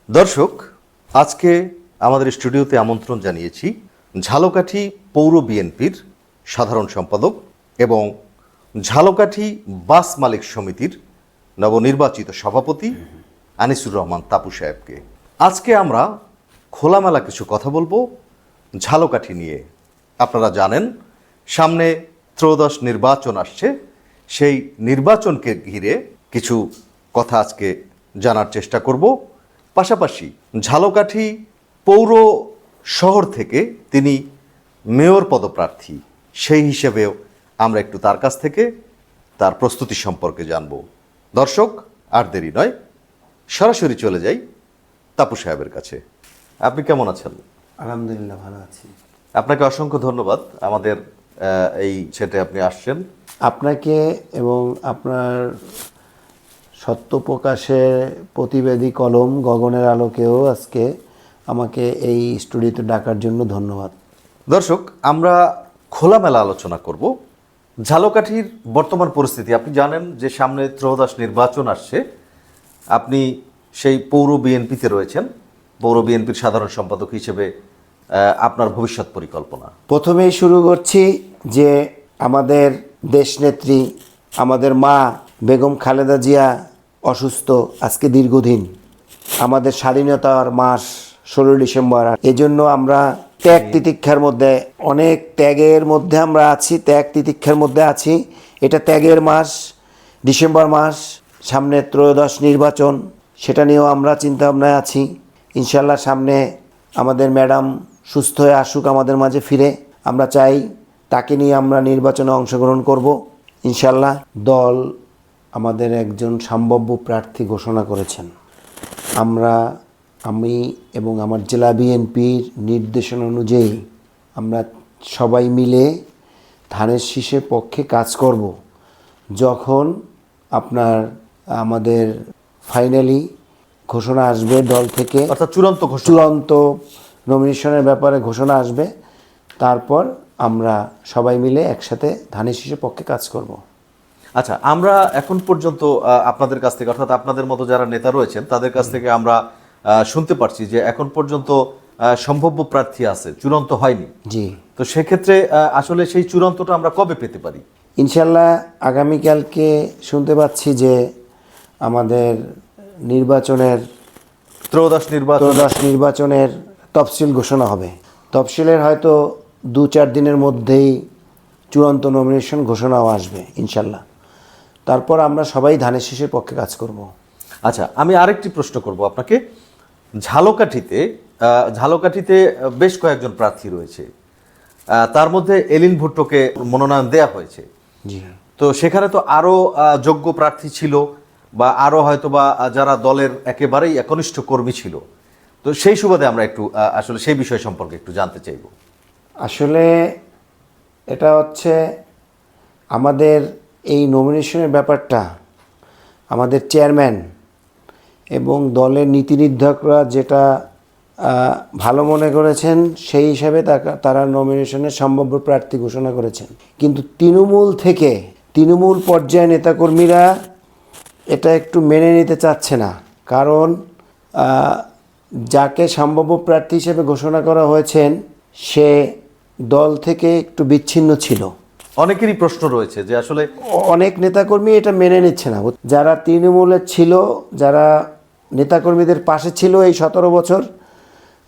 দর্শক, আজকে আমাদের স্টুডিওতে আমন্ত্রণ জানিয়েছি ঝালকাঠি পৌর বিএনপির সাধারণ সম্পাদক এবং ঝালকাঠি বাস মালিক সমিতির নবনির্বাচিত সভাপতি আনিসুর রহমান তাপু সাহেবকে। আজকে আমরা খোলামেলা কিছু কথা বলবো ঝালকাঠি নিয়ে। আপনারা জানেন সামনে ত্রয়োদশ নির্বাচন আসছে, সেই নির্বাচনকে ঘিরে কিছু কথা আজকে জানার চেষ্টা করব। পাশাপাশি ঝালকাঠি পৌর শহর থেকে তিনি মেয়র পদপ্রার্থী, সেই হিসেবেও আমরা একটু তার কাছ থেকে তার প্রস্তুতি সম্পর্কে জানব। দর্শক, আর দেরি নয়, সরাসরি চলে যাই তাপু সাহেবের কাছে। আপনি কেমন আছেন? আলহামদুলিল্লাহ, ভালো আছি। আপনাকে অসংখ্য ধন্যবাদ আমাদের এই সেটে আপনি আসছেন। আপনাকে এবং আপনার সত্য প্রকাশে প্রতিবেদী কলম গগনের আলোকেও আজকে আমাকে এই স্টুডিওতে ডাকার জন্য ধন্যবাদ। দর্শক, আমরা খোলামেলা আলোচনা করব ঝালকাঠির বর্তমান পরিস্থিতি। আপনি জানেন যে সামনে ত্রয়োদশ নির্বাচন আসছে। আপনি সেই পৌর বিএনপিতে রয়েছেন, পৌর বিএনপির সাধারণ সম্পাদক হিসেবে আপনার ভবিষ্যৎ পরিকল্পনা। প্রথমেই শুরু করছি যে আমাদের দেশনেত্রী, আমাদের মা বেগম খালেদা জিয়া অসুস্থ আজকে দীর্ঘদিন। আমাদের স্বাধীনতার মাস 16 ডিসেম্বর। এজন্য আমরা ত্যাগ তিতিক্ষার মধ্যে, অনেক ত্যাগের মধ্যে আমরা আছি, ত্যাগ তিতিক্ষার মধ্যে আছি। এটা ত্যাগের মাস, ডিসেম্বর মাস, সামনে ত্রয়োদশ নির্বাচন, সেটা নিয়েও আমরা চিন্তাভাবনায় আছি। ইনশাল্লাহ সামনে আমাদের ম্যাডাম সুস্থ হয়ে আসুক আমাদের মাঝে ফিরে। আমরা চাই তাকে নিয়ে আমরা নির্বাচনে অংশগ্রহণ করব ইনশাল্লাহ। দল আমাদের একজন সম্ভাব্য প্রার্থী ঘোষণা করেছেন। আমি এবং আমার জেলা বিএনপির নির্দেশনা অনুযায়ী আমরা সবাই মিলে ধানের শীষের পক্ষে কাজ করব। যখন আমাদের ফাইনালি ঘোষণা আসবে দল থেকে, অর্থাৎ চূড়ান্ত নমিনেশনের ব্যাপারে ঘোষণা আসবে, তারপর আমরা সবাই মিলে একসাথে ধানের শীষের পক্ষে কাজ করব। আচ্ছা, আমরা এখন পর্যন্ত আপনাদের কাছ থেকে, অর্থাৎ আপনাদের মতো যারা নেতা রয়েছেন তাদের কাছ থেকে আমরা শুনতে পারছি যে এখন পর্যন্ত সম্ভাব্য প্রার্থী আছে, চূড়ান্ত হয়নি। জি, তো সেক্ষেত্রে আসলে সেই চূড়ান্তটা আমরা কবে পেতে পারি? ইনশাল্লাহ আগামীকালকে শুনতে পাচ্ছি যে আমাদের ত্রয়োদশ নির্বাচনের তফসিল ঘোষণা হবে। তফসিলের হয়তো 2-4 দিনের মধ্যেই চূড়ান্ত নমিনেশন ঘোষণাও আসবে ইনশাল্লাহ। তারপর আমরা সবাই ধানের শীষের পক্ষে কাজ করব। আচ্ছা, আমি আরেকটি প্রশ্ন করব আপনাকে। ঝালকাঠিতে বেশ কয়েকজন প্রার্থী রয়েছে, তার মধ্যে এলিন ভুট্টোকে মনোনয়ন দেয়া হয়েছে। জি, তো সেখানে তো আরও যোগ্য প্রার্থী ছিল, বা আরও হয়তো বা যারা দলের একেবারেই একনিষ্ঠ কর্মী ছিল। তো সেই সুবাদে আমরা একটু আসলে সেই বিষয় সম্পর্কে একটু জানতে চাইব। আসলে এটা হচ্ছে আমাদের এই নমিনেশনের ব্যাপারটা আমাদের চেয়ারম্যান এবং দলের নীতি নির্ধারকরা যেটা ভালো মনে করেছেন, সেই হিসাবে তারা নমিনেশনের সম্ভাব্য প্রার্থী ঘোষণা করেছেন। কিন্তু তৃণমূল পর্যায়ে নেতাকর্মীরা এটা একটু মেনে নিতে চাচ্ছে না। কারণ যাকে সম্ভাব্য প্রার্থী হিসেবে ঘোষণা করা হয়েছেন সে দল থেকে একটু বিচ্ছিন্ন ছিল। অনেকেরই প্রশ্ন রয়েছে যে আসলে অনেক নেতাকর্মী এটা মেনে নিচ্ছে না। যারা তৃণমূলের ছিল, যারা নেতাকর্মীদের পাশে ছিল এই 17 বছর,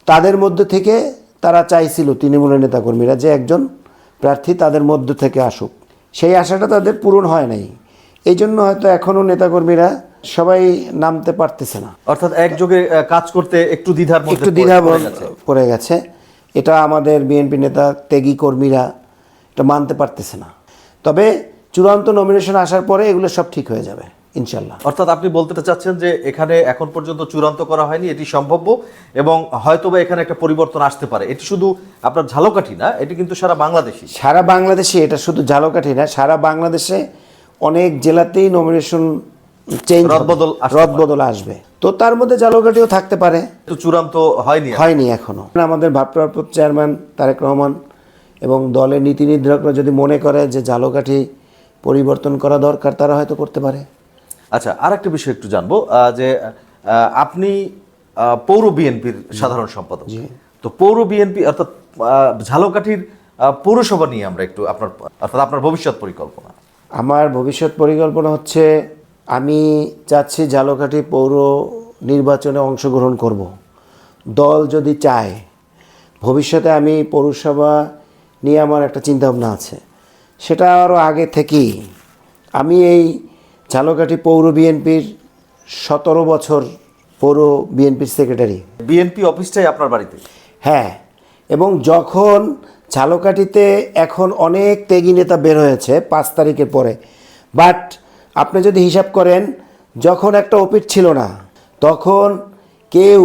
তাদের মধ্য থেকে তারা চাইছিল, তৃণমূলের নেতাকর্মীরা, যে একজন প্রার্থী তাদের মধ্য থেকে আসুক। সেই আশাটা তাদের পূরণ হয় নাই। এই জন্য হয়তো এখনও নেতাকর্মীরা সবাই নামতে পারতেছে না। অর্থাৎ একযোগে কাজ করতে একটু দ্বিধা পড়ে গেছে। এটা আমাদের বিএনপি নেতা ত্যাগী কর্মীরা এটা মানতে পারতেছে না। তবে চূড়ান্ত নমিনেশন আসার পরে এগুলো সব ঠিক হয়ে যাবে ইনশাল্লাহ। অর্থাৎ আপনি বলতে চাচ্ছেন যে এখানে এখন পর্যন্ত চূড়ান্ত করা হয়নি, এটি সম্ভাব্য, এবং হয়তোবা এখানে একটা পরিবর্তন আসতে পারে। এটি শুধু আপনার ঝালকাঠি না, এটি কিন্তু সারা বাংলাদেশে। এটা শুধু ঝালকাঠি না, সারা বাংলাদেশে অনেক জেলাতেই নমিনেশন চেঞ্জ, রদবদল আসবে। তো তার মধ্যে ঝালকাঠিও থাকতে পারে। তো চূড়ান্ত হয়নি এখনো। আমাদের ভারপ্রাপ্ত চেয়ারম্যান তারেক রহমান এবং দলের নীতি নির্ধারকরা যদি মনে করে যে ঝালকাঠি পরিবর্তন করা দরকার, তারা হয়তো করতে পারে। আচ্ছা, আর একটা বিষয় একটু জানবো যে আপনি পৌর বিএনপির সাধারণ সম্পাদক। তো পৌর বিএনপি অর্থাৎ ঝালকাঠির পৌরসভা নিয়ে আমরা একটু আপনার ভবিষ্যৎ পরিকল্পনা। আমার ভবিষ্যৎ পরিকল্পনা হচ্ছে আমি চাচ্ছি ঝালকাঠি পৌর নির্বাচনে অংশগ্রহণ করব। দল যদি চায়, ভবিষ্যতে আমি পৌরসভা নিয়ে আমার একটা চিন্তাভাবনা আছে। সেটা আরও আগে থেকেই আমি এই ঝালকাঠি পৌর বিএনপির 17 বছর পৌর বিএনপির সেক্রেটারি। বিএনপি অফিসটাই আপনার বাড়িতে? হ্যাঁ, এবং যখন ঝালকাঠিতে এখন অনেক ত্যাগী নেতা বের হয়েছে 5 তারিখের পরে, বাট আপনি যদি হিসাব করেন যখন একটা অফিস ছিল না তখন কেউ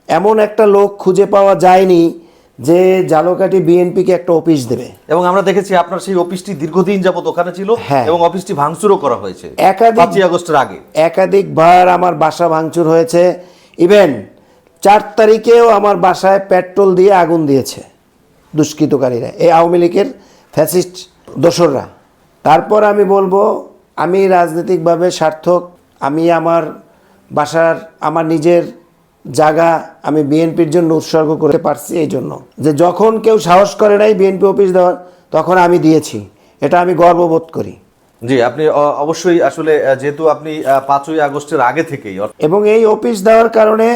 এমন একটা লোক খুঁজে পাওয়া যায়নি যে ঝালকাঠি বিএনপিকে একটা অফিস দেবে। এবং আমরা দেখেছি আপনার সেই অফিসটি দীর্ঘদিন যাবত ওখানে ছিল। হ্যাঁ। এবং অফিসটি ভাঙচুরও করা হয়েছে 5 আগস্টের আগে। একাধিকবার আমার বাসা ভাঙচুর হয়েছে। ইভেন 4 তারিখেও আমার বাসায় পেট্রোল দিয়ে আগুন দিয়েছে দুষ্কৃতকারীরা, এই আওয়ামী লীগের ফ্যাসিস্ট দোসররা। তারপর আমি বলবো আমি রাজনৈতিকভাবে সার্থক। আমি আমার বাসার আমার নিজের জায়গা আমি বিএনপির জন্য উৎসর্গ করতে পারছি, এই জন্য যে যখন কেউ সাহস করে নাই বিএনপি অফিস দেওয়ার তখন আমি দিয়েছি, এটা আমি গর্ববোধ করি। জি, আপনি অবশ্যই আসলে যেহেতু আপনি 5ই আগস্টের আগে থেকেই এবং এই অফিস দেওয়ার কারণে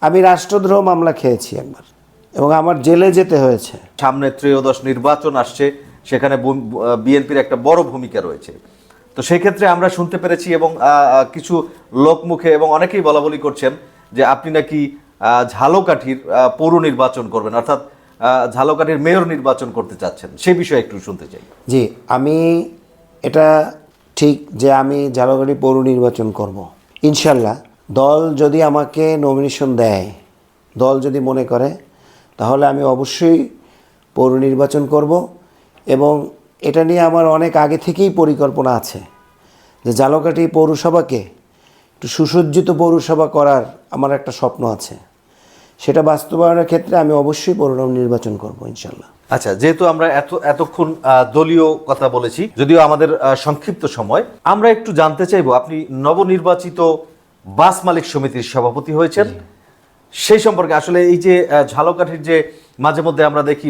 আমি রাষ্ট্রদ্রোহ মামলা খেয়েছি একবার এবং আমার জেলে যেতে হয়েছে। সামনে ত্রয়োদশ নির্বাচন আসছে, সেখানে বিএনপির একটা বড় ভূমিকা রয়েছে। তো সেই ক্ষেত্রে আমরা শুনতে পেরেছি এবং কিছু লোকমুখে এবং অনেকেই বলাবলি করছেন যে আপনি নাকি ঝালকাঠির পৌর নির্বাচন করবেন, অর্থাৎ ঝালকাঠির মেয়র নির্বাচন করতে চাচ্ছেন। সেই বিষয়ে একটু শুনতে চাই। জি, আমি এটা ঠিক যে আমি ঝালকাঠি পৌর নির্বাচন করব ইনশাল্লাহ। দল যদি আমাকে নমিনেশন দেয়, দল যদি মনে করে, তাহলে আমি অবশ্যই পৌর নির্বাচন করব। এবং এটা নিয়ে আমার অনেক আগে থেকেই পরিকল্পনা আছে যে ঝালকাঠি পৌরসভাকে একটু সুসজ্জিত পৌরসভা করার আমার একটা স্বপ্ন আছে। সেটা বাস্তবায়নের ক্ষেত্রে আমি অবশ্যই পৌর নির্বাচন করব ইনশাল্লাহ। আচ্ছা, যেহেতু আমরা এতক্ষণ দলীয় কথা বলেছি, যদিও আমাদের সংক্ষিপ্ত সময়, আমরা একটু জানতে চাইবো আপনি নবনির্বাচিত বাস মালিক সমিতির সভাপতি হয়েছেন, সেই সম্পর্কে আসলে এই যে ঝালকাঠির যে মাঝে মধ্যে আমরা দেখি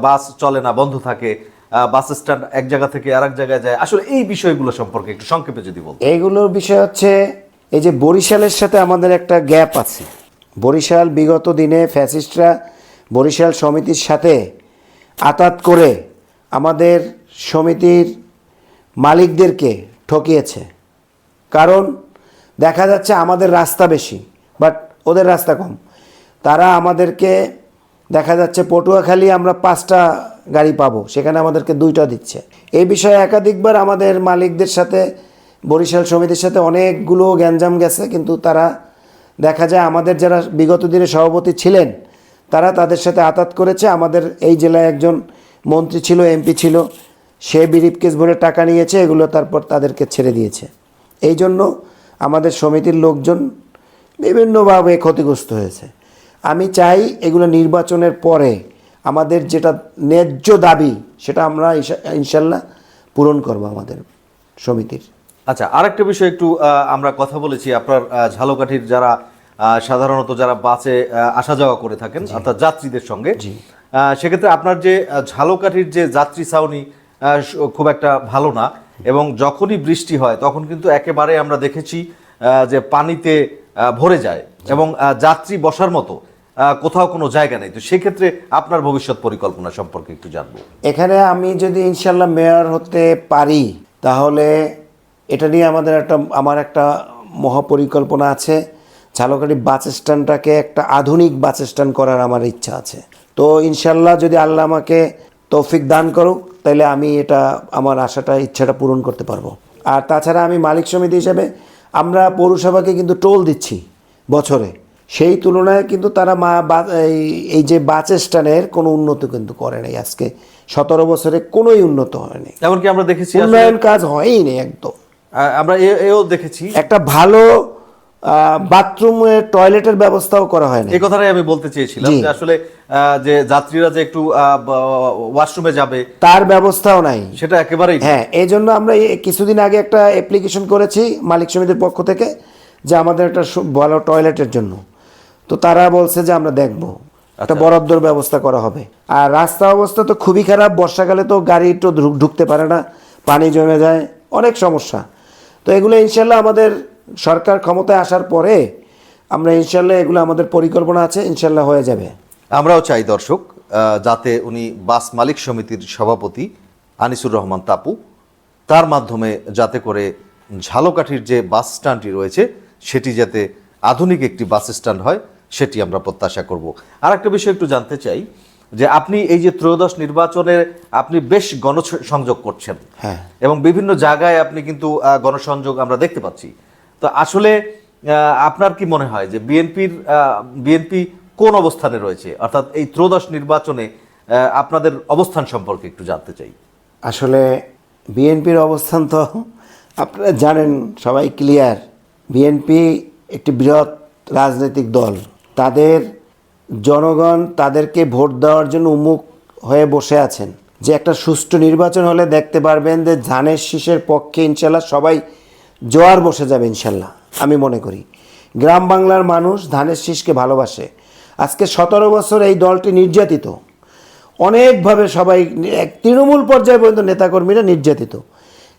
বাস চলে না, বন্ধ থাকে, বাস স্ট্যান্ড এক জায়গা থেকে আরেক জায়গায় যায়, আসলে এই বিষয়গুলো সম্পর্কে একটু সংক্ষেপে যদি বলতেন। এইগুলোর বিষয় হচ্ছে এই যে বরিশালের সাথে আমাদের একটা গ্যাপ আছে। বরিশাল বিগত দিনে ফ্যাসিস্টরা বরিশাল সমিতির সাথে আতাত করে আমাদের সমিতির মালিকদেরকে ঠকিয়েছে। কারণ দেখা যাচ্ছে আমাদের রাস্তা বেশি বাট ওদের রাস্তা কম। তারা আমাদেরকে দেখা যাচ্ছে পটুয়াখালী আমরা 5টা গাড়ি পাবো, সেখানে আমাদেরকে 2টা দিচ্ছে। এই বিষয়ে একাধিকবার আমাদের মালিকদের সাথে বরিশাল সমিতির সাথে অনেকগুলো গ্যাঞ্জাম গেছে, কিন্তু তারা দেখা যায় আমাদের যারা বিগত দিনে সভাপতি ছিলেন তারা তাদের সাথে আতাত করেছে। আমাদের এই জেলায় একজন মন্ত্রী ছিল, এমপি ছিল, সে বিরিফকেস ভরে টাকা নিয়েছে, এগুলো তারপর তাদেরকে ছেড়ে দিয়েছে। এই জন্য আমাদের সমিতির লোকজন বিভিন্নভাবে ক্ষতিগ্রস্ত হয়েছে। আমি চাই এগুলো নির্বাচনের পরে আমাদের যেটা ন্যায্য দাবি সেটা আমরা ইনশাল্লাহ পূরণ করব আমাদের সমিতির। আচ্ছা, আরেকটা বিষয় একটু আমরা কথা বলেছি, আপনার ঝালকাঠির যারা সাধারণত যারা বাসে আসা যাওয়া করে থাকেন অর্থাৎ যাত্রীদের সঙ্গে, সেক্ষেত্রে আপনার যে ঝালকাঠির যে যাত্রী ছাউনি খুব একটা ভালো না, এবং যখনই বৃষ্টি হয় তখন কিন্তু একেবারে আমরা দেখেছি যে পানিতে ভরে যায় এবং যাত্রী বসার মতো কোথাও কোনো জায়গা নেই। তো সেক্ষেত্রে আপনার ভবিষ্যৎ পরিকল্পনা সম্পর্কে একটু জানবো। এখানে আমি যদি ইনশাল্লাহ মেয়র হতে পারি তাহলে এটা নিয়ে আমার একটা মহাপরিকল্পনা আছে। ঝালকাঠি বাস স্ট্যান্ডটাকে একটা আধুনিক বাস স্ট্যান্ড করার আমার ইচ্ছা আছে। তো ইনশাল্লাহ যদি আল্লাহ আমাকে তৌফিক দান করুক তাহলে আমি এটা আমার ইচ্ছাটা পূরণ করতে পারবো। আর তাছাড়া আমি মালিক সমিতি হিসেবে আমরা পৌরসভাকে কিন্তু টোল দিচ্ছি বছরে, সেই তুলনায় কিন্তু তারা এই যে বাস স্ট্যান্ডের কোনো উন্নতি কিন্তু করে নাই। আজকে 17 বছরে কোনোই উন্নত হয়নি, এমনকি আমরা দেখেছি উন্নয়ন কাজ হয়ই নেই একদম। আমরা এও দেখেছি একটা ভালো বাথরুমের টয়লেটের ব্যবস্থাও করা হয় না। এই কথাটাই আমি বলতে চেয়েছিলাম যে আসলে যে যাত্রীরা যে একটু ওয়াশরুমে যাবে তার ব্যবস্থাও নাই, সেটা একেবারেই। হ্যাঁ, এই জন্য আমরা কিছুদিন আগে একটা অ্যাপ্লিকেশন করেছি মালিক সমিতির পক্ষ থেকে যে আমাদের একটা ভালো টয়লেটের জন্য। তো তারা বলছে যে আমরা দেখব, একটা আচ্ছা। বরাদ্দর ব্যবস্থা করা হবে। আর রাস্তা অবস্থা তো খুবই খারাপ, বর্ষাকালে তো গাড়ি তো ঢুকতে পারে না, পানি জমে যায়, অনেক সমস্যা। তো এগুলো ইনশাল্লাহ আমাদের সরকার ক্ষমতায় আসার পরে আমরা ইনশাল্লাহ এগুলো আমাদের পরিকল্পনা আছে, ইনশাল্লাহ হয়ে যাবে। আমরাও চাই দর্শক যাতে উনি বাস মালিক সমিতির সভাপতি আনিসুর রহমান তাপু, তার মাধ্যমে যাতে করে ঝালকাঠির যে বাস স্ট্যান্ডটি রয়েছে সেটি যাতে আধুনিক একটি বাস স্ট্যান্ড হয়, সেটি আমরা প্রত্যাশা করব। আর একটা বিষয় একটু জানতে চাই যে আপনি এই যে ত্রয়োদশ নির্বাচনে আপনি বেশ গণসংযোগ করছেন, হ্যাঁ। এবং বিভিন্ন জায়গায় আপনি কিন্তু গণসংযোগ আমরা দেখতে পাচ্ছি। তো আসলে আপনার কি মনে হয় যে বিএনপি কোন অবস্থানে রয়েছে, অর্থাৎ এই ত্রয়োদশ নির্বাচনে আপনাদের অবস্থান সম্পর্কে একটু জানতে চাই। আসলে বিএনপির অবস্থান তো আপনারা জানেন, সবাই ক্লিয়ার। বিএনপি একটি বৃহৎ রাজনৈতিক দল, তাদের জনগণ তাদেরকে ভোট দেওয়ার জন্য উন্মুখ হয়ে বসে আছেন। যে একটা সুষ্ঠু নির্বাচন হলে দেখতে পারবেন যে ধানের শীষের পক্ষে ইনশাল্লাহ সবাই জোয়ার বসে যাবে ইনশাল্লাহ। আমি মনে করি গ্রাম বাংলার মানুষ ধানের শীষকে ভালোবাসে। আজকে 17 বছর এই দলটি নির্যাতিত, অনেকভাবে সবাই তৃণমূল পর্যায়ে পর্যন্ত নেতাকর্মীরা নির্যাতিত।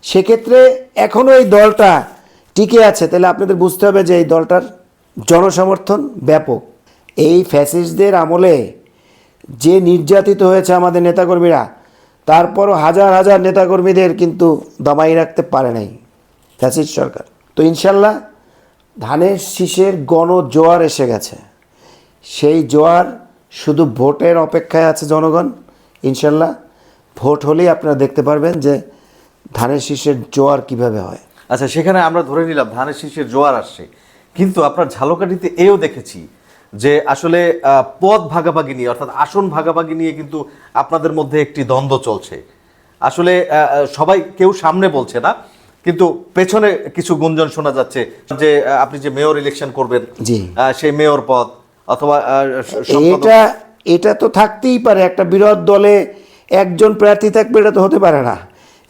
সেক্ষেত্রে এখনও এই দলটা টিকে আছে, তাহলে আপনাদের বুঝতে হবে যে এই দলটার জনসমর্থন ব্যাপক। এই ফ্যাসিস্টদের আমলে যে নির্যাতিত হয়েছে আমাদের নেতাকর্মীরা, তারপরও হাজার হাজার নেতাকর্মীদের কিন্তু দমাই রাখতে পারে নাই ফ্যাসিস্ট সরকার। তো ইনশাল্লাহ ধানের শীষের গণজোয়ার এসে গেছে, সেই জোয়ার শুধু ভোটের অপেক্ষায় আছে জনগণ। ইনশাল্লাহ ভোট হলেই আপনারা দেখতে পারবেন যে ধানের শীষের জোয়ার কিভাবে হয়। আচ্ছা, সেখানে আমরা ধরে নিলাম ধানের শীষের জোয়ার আসছে, কিন্তু আপনার ঝালকাঠিতে এও দেখেছি যে আসলে পদ ভাগাভাগি নিয়ে, অর্থাৎ আসন ভাগাভাগি নিয়ে কিন্তু আপনাদের মধ্যে একটি দ্বন্দ্ব চলছে। আসলে সবাই কেউ সামনে বলছে না, কিন্তু পেছনে কিছু গুঞ্জন শোনা যাচ্ছে যে আপনি যে মেয়র ইলেকশন করবেন, জি। সেই মেয়র পদ অথবা সম্পাদক। এটা তো থাকতেই পারে, একটা বৃহৎ দলে একজন প্রার্থী থাকবে, এটা তো হতে পারে না।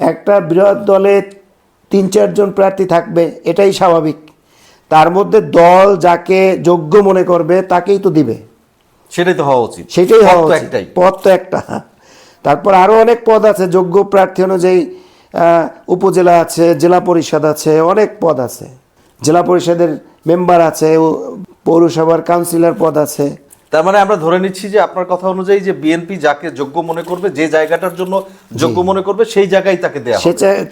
একটা বৃহৎ দলে 3-4 জন প্রার্থী থাকবে, এটাই স্বাভাবিক। তার মধ্যে দল যাকে যোগ্য মনে করবে তাকেই তো দিবে, সেটাই তো হওয়া উচিত। সেটাই হওয়া পদ তো উচিত। একটাই। পদ তো একটা। তারপর আরও অনেক পদ আছে যোগ্য প্রার্থী অনুযায়ী, উপজেলা আছে, জেলা পরিষদ আছে, অনেক পদ আছে, জেলা পরিষদের মেম্বার আছে, পৌরসভার কাউন্সিলর পদ আছে। তার মানে আমরা ধরে নিচ্ছি যে আপনার কথা অনুযায়ী যে বিএনপি যাকে যোগ্য মনে করবে, যে জায়গাটার জন্য যোগ্য মনে করবে, সেই জায়গায় তাকে দেওয়া হবে।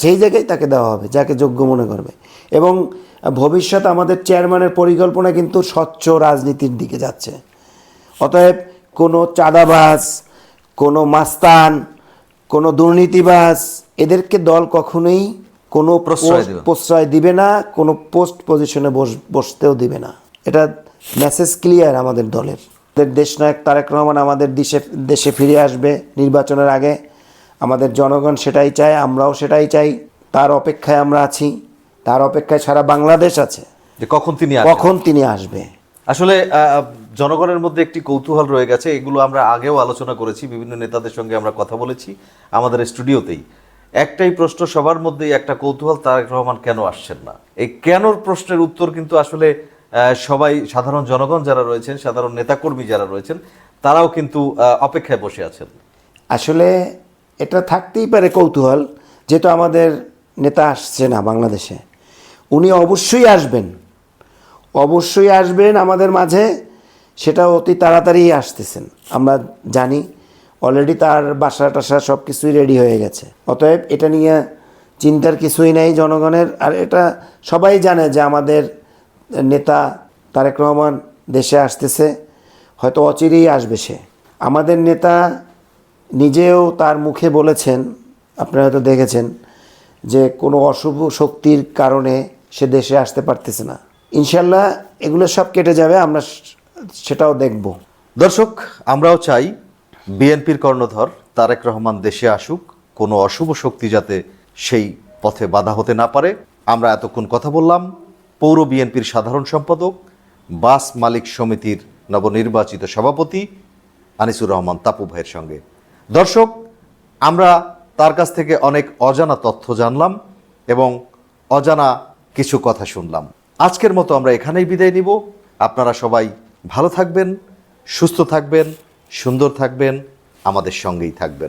সেই জায়গায় তাকে দেওয়া হবে যাকে যোগ্য মনে করবে। এবং ভবিষ্যৎ আমাদের চেয়ারম্যানের পরিকল্পনা কিন্তু স্বচ্ছ রাজনীতির দিকে যাচ্ছে। অতএব কোনো চাঁদাবাজ, কোনো মাস্তান, কোনো দুর্নীতিবাজ, এদেরকে দল কখনোই কোনো প্রশ্রয় দিবে না, কোনো পোস্ট পজিশনে বসতেও দিবে না। এটা মেসেজ ক্লিয়ার আমাদের দলের। দেশনায়ক তারেক রহমান আমাদের দেশে ফিরে আসবে নির্বাচনের আগে। আমাদের জনগণ সেটাই চায়, আমরাও সেটাই চাই। তার অপেক্ষায় আমরা আছি, তার অপেক্ষায় সারা বাংলাদেশ আছে যে কখন তিনি আসবে। আসলে জনগণের মধ্যে একটি কৌতূহল রয়ে গেছে, এগুলো আমরা আগেও আলোচনা করেছি, বিভিন্ন নেতাদের সঙ্গে আমরা কথা বলেছি আমাদের স্টুডিওতেই। একটাই প্রশ্ন সবার মধ্যেই, একটা কৌতূহল, তারেক রহমান কেন আসছেন না। এই কেনর প্রশ্নের উত্তর কিন্তু আসলে সবাই, সাধারণ জনগণ যারা রয়েছেন, সাধারণ নেতাকর্মী যারা রয়েছেন, তারাও কিন্তু অপেক্ষায় বসে আছেন। আসলে এটা থাকতেই পারে কৌতূহল, যেহেতু আমাদের নেতা আসছে না বাংলাদেশে। উনি অবশ্যই আসবেন আমাদের মাঝে, সেটা অতি তাড়াতাড়ি আসতেছেন আমরা জানি। অলরেডি তার বাসা টাসা সব কিছুই রেডি হয়ে গেছে। অতএব এটা নিয়ে চিন্তার কিছুই নাই জনগণের। আর এটা সবাই জানে যে আমাদের নেতা তারেক রহমান দেশে আসতেছে, হয়তো অচিরেই আসবে সে। আমাদের নেতা নিজেও তার মুখে বলেছেন, আপনারা হয়তো দেখেছেন, যে কোনো অশুভ শক্তির কারণে সে দেশে আসতে পারতেছে না। ইনশাল্লাহ এগুলো সব কেটে যাবে, আমরা সেটাও দেখব। দর্শক, আমরাও চাই বিএনপির কর্ণধর তারেক রহমান দেশে আসুক, কোনো অশুভ শক্তি যাতে সেই পথে বাধা হতে না পারে। আমরা এতক্ষণ কথা বললাম পৌর বিএনপির সাধারণ সম্পাদক, বাস মালিক সমিতির নবনির্বাচিত সভাপতি আনিসুর রহমান তাপু ভাইয়ের সঙ্গে। দর্শক, আমরা তার কাছ থেকে অনেক অজানা তথ্য জানলাম এবং অজানা কিছু কথা শুনলাম। আজকের মতো আমরা এখানেই বিদায় নিব। আপনারা সবাই ভালো থাকবেন, সুস্থ থাকবেন, সুন্দর থাকবেন, আমাদের সঙ্গেই থাকবেন।